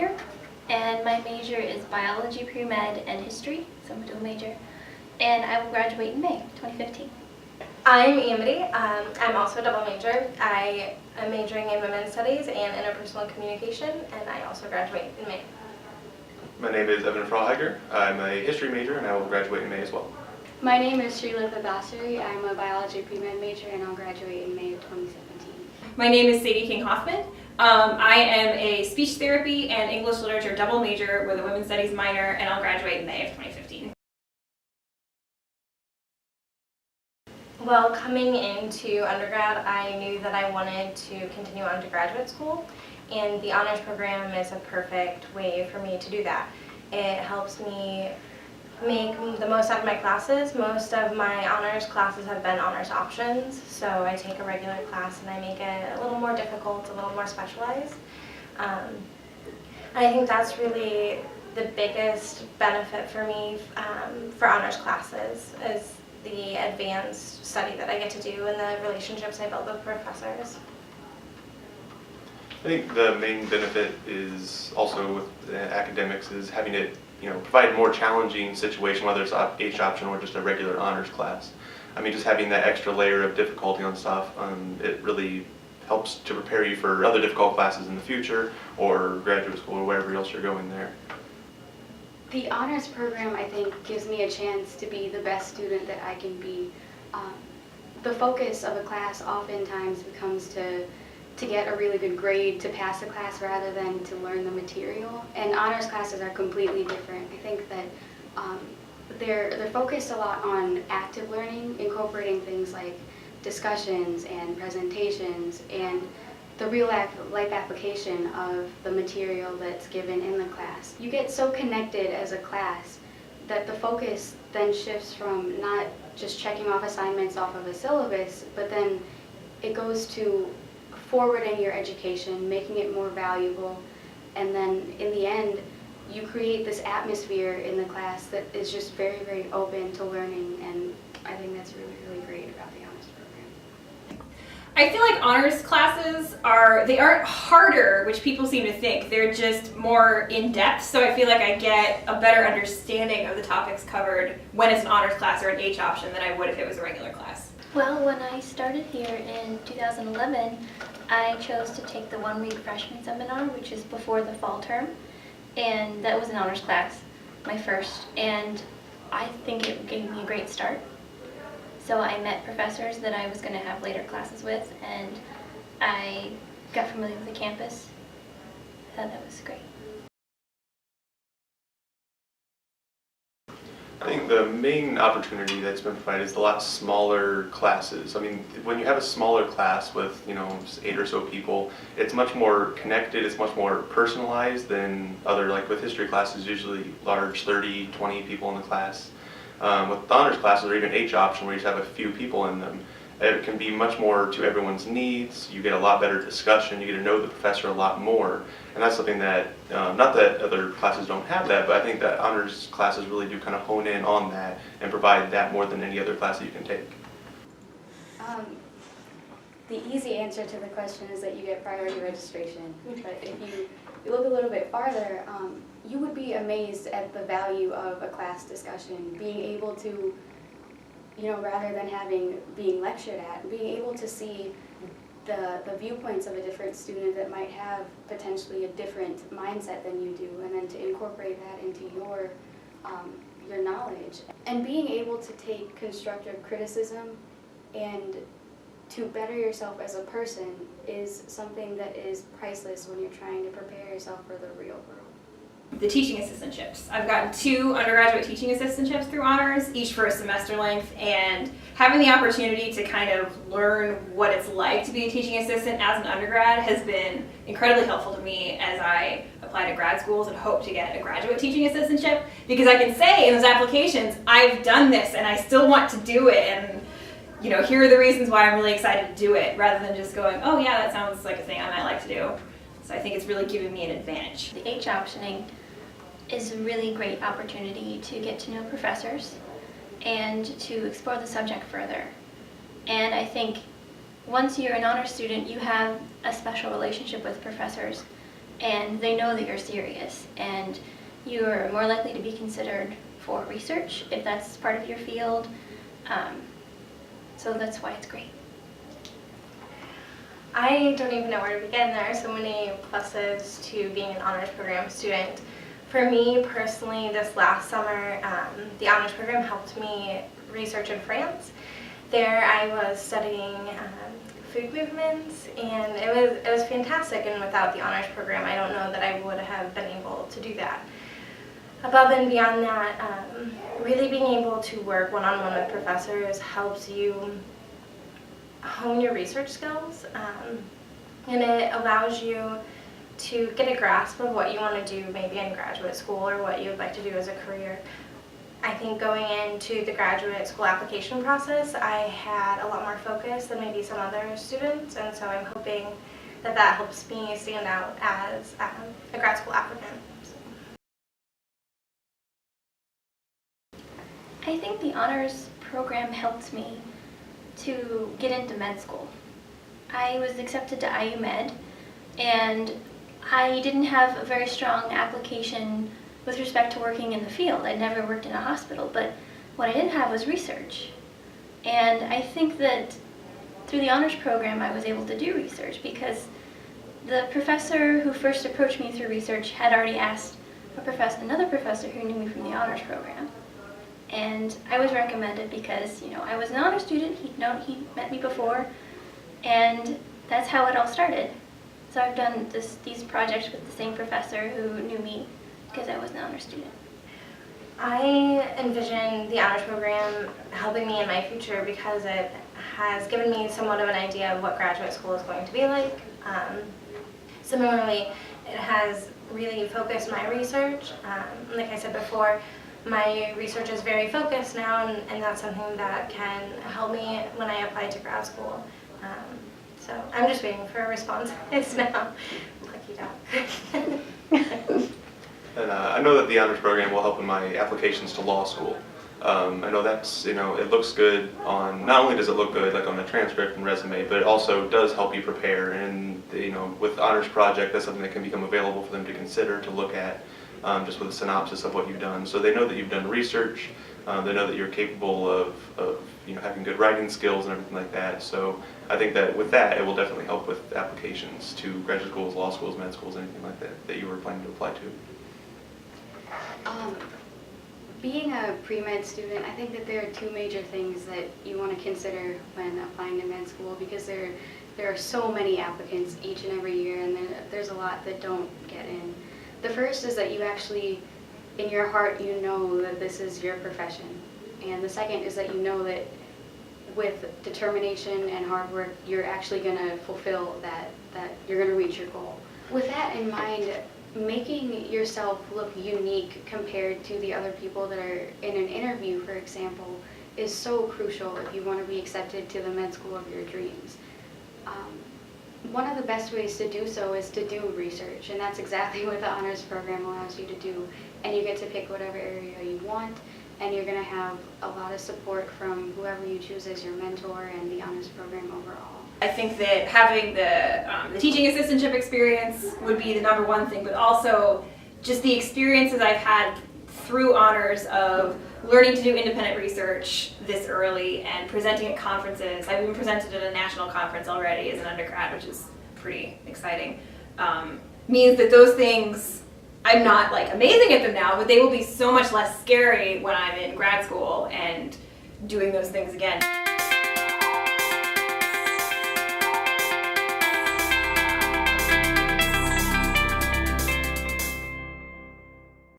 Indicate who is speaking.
Speaker 1: Frauhiger, and my major is biology, pre-med, and history, so I'm a dual major, and I will graduate in May 2015.
Speaker 2: I'm Amity. I'm also a double major. I am majoring in women's studies and interpersonal communication, and I also graduate in May.
Speaker 3: My name is Frauhiger. I'm a history major, and I will graduate in May as well.
Speaker 4: My name is Srilatha Dasari. I'm a biology pre-med major, and I'll graduate in May of 2017.
Speaker 5: My name is Sadie King-Hoffman. I am a speech therapy and English literature double major with a women's studies minor, and I'll graduate in May of 2015.
Speaker 2: Well, coming into undergrad, I knew that I wanted to continue on to graduate school, and the honors program is a perfect way for me to do that. It helps me make the most out of my classes. Most of my honors classes have been honors options, so I take a regular class and I make it a little more difficult, a little more specialized. I think that's really the biggest benefit for me for honors classes is the advanced study that I get to do and the relationships I build with professors.
Speaker 3: I think the main benefit is also with academics is having it, provide a more challenging situation, whether it's H option or just a regular honors class. I mean, just having that extra layer of difficulty on stuff, it really helps to prepare you for other difficult classes in the future or graduate school or wherever else you're going there.
Speaker 4: The honors program, I think, gives me a chance to be the best student that I can be. The focus of a class oftentimes becomes to get a really good grade to pass a class rather than to learn the material. And honors classes are completely different. I think that they're focused a lot on active learning, incorporating things like discussions and presentations and the real life application of the material that's given in the class. You get so connected as a class that the focus then shifts from not just checking off assignments off of a syllabus, but then it goes to forwarding your education, making it more valuable, and then in the end, you create this atmosphere in the class that is just very, very open to learning, and I think that's really, really great about the honors program.
Speaker 5: I feel like honors classes aren't harder, which people seem to think. They're just more in-depth, so I feel like I get a better understanding of the topics covered when it's an honors class or an H option than I would if it was a regular class.
Speaker 1: Well, when I started here in 2011, I chose to take the one-week freshman seminar, which is before the fall term, and that was an honors class, my first, and I think it gave me a great start. So I met professors that I was going to have later classes with, and I got familiar with the campus. I thought that was great.
Speaker 3: I think the main opportunity that's been provided is a lot smaller classes. I mean, when you have a smaller class with, just 8 or so people, it's much more connected, it's much more personalized than other, like with history classes, usually large 30, 20 people in the class. With the honors classes or even H option where you just have a few people in them, it can be much more to everyone's needs. You get a lot better discussion, you get to know the professor a lot more, and that's something that, not that other classes don't have that, but I think that honors classes really do kind of hone in on that and provide that more than any other class that you can take.
Speaker 4: The easy answer to the question is that you get priority registration, but if you look a little bit farther, you would be amazed at the value of a class discussion, being able to, rather than being lectured at, being able to see the viewpoints of a different student that might have potentially a different mindset than you do, and then to incorporate that into your knowledge. And being able to take constructive criticism and to better yourself as a person is something that is priceless when you're trying to prepare yourself for the real world.
Speaker 5: The teaching assistantships. I've gotten 2 undergraduate teaching assistantships through honors, each for a semester length, and having the opportunity to kind of learn what it's like to be a teaching assistant as an undergrad has been incredibly helpful to me as I apply to grad schools and hope to get a graduate teaching assistantship, because I can say in those applications, I've done this and I still want to do it, and here are the reasons why I'm really excited to do it, rather than just going, oh yeah, that sounds like a thing I might like to do. So I think it's really giving me an advantage.
Speaker 1: The H optioning is a really great opportunity to get to know professors and to explore the subject further. And I think once you're an honors student, you have a special relationship with professors and they know that you're serious, and you're more likely to be considered for research if that's part of your field. So that's why it's great.
Speaker 2: I don't even know where to begin. There are so many pluses to being an honors program student. For me personally, this last summer, the honors program helped me research in France. There I was studying food movements, and it was fantastic, and without the honors program I don't know that I would have been able to do that. Above and beyond that, really being able to work one-on-one with professors helps you hone your research skills, and it allows you to get a grasp of what you want to do maybe in graduate school or what you would like to do as a career. I think going into the graduate school application process, I had a lot more focus than maybe some other students, and so I'm hoping that that helps me stand out as a grad school applicant.
Speaker 1: I think the honors program helped me to get into med school. I was accepted to IU Med, and I didn't have a very strong application with respect to working in the field. I'd never worked in a hospital, but what I didn't have was research. And I think that through the honors program I was able to do research because the professor who first approached me through research had already asked another professor who knew me from the honors program. And I was recommended because, I was an honor student, he'd met me before, and that's how it all started. So I've done these projects with the same professor who knew me because I was an honor student.
Speaker 2: I envision the honors program helping me in my future because it has given me somewhat of an idea of what graduate school is going to be like. Similarly, it has really focused my research. Like I said before, my research is very focused now, and that's something that can help me when I apply to grad school. So I'm just waiting for a response now. Lucky dog.
Speaker 3: And I know that the honors program will help in my applications to law school. I know that's, it looks good on, not only does it look good like on the transcript and resume, but it also does help you prepare. And, with the honors project, that's something that can become available for them to consider, to look at, just with a synopsis of what you've done. So they know that you've done research, they know that you're capable of having good writing skills and everything like that. So I think that with that, it will definitely help with applications to graduate schools, law schools, med schools, anything like that you were planning to apply to.
Speaker 4: Being a pre-med student, I think that there are two major things that you want to consider when applying to med school because there are so many applicants each and every year, and there's a lot that don't get in. The first is that you actually, in your heart, you know that this is your profession. And the second is that you know that with determination and hard work, you're actually going to fulfill that you're going to reach your goal. With that in mind, making yourself look unique compared to the other people that are in an interview, for example, is so crucial if you want to be accepted to the med school of your dreams. One of the best ways to do so is to do research, and that's exactly what the honors program allows you to do. And you get to pick whatever area you want, and you're going to have a lot of support from whoever you choose as your mentor and the honors program overall.
Speaker 5: I think that having the teaching assistantship experience would be the number one thing, but also just the experiences I've had through honors of learning to do independent research this early and presenting at conferences. I've even presented at a national conference already as an undergrad, which is pretty exciting. Means that those things, I'm not amazing at them now, but they will be so much less scary when I'm in grad school and doing those things again.